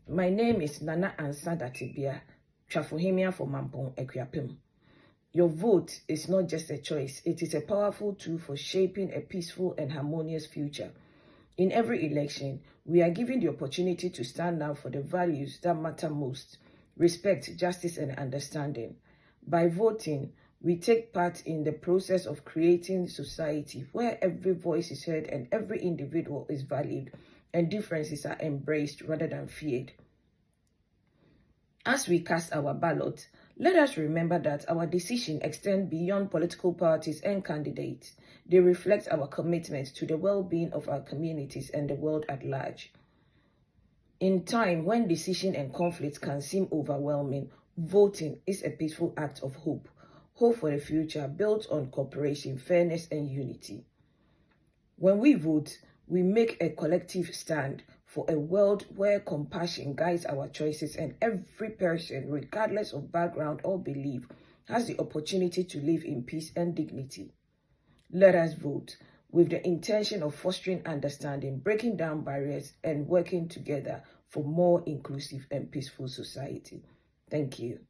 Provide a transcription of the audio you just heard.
My name is Nana Ansada Tibia, Trafohemia for Mampong, Akuapem. Your vote is not just a choice, it is a powerful tool for shaping a peaceful and harmonious future. In every election, we are given the opportunity to stand up for the values that matter most: respect, justice, and understanding. By voting, we take part in the process of creating a society where every voice is heard and every individual is valued and differences are embraced rather than feared. As we cast our ballot, let us remember that our decisions extend beyond political parties and candidates. They reflect our commitment to the well-being of our communities and the world at large. In time when decision and conflict can seem overwhelming, voting is a peaceful act of hope. Hope for the future built on cooperation, fairness, and unity. When we vote, we make a collective stand for a world where compassion guides our choices and every person, regardless of background or belief, has the opportunity to live in peace and dignity. Let us vote with the intention of fostering understanding, breaking down barriers, and working together for more inclusive and peaceful society. Thank you.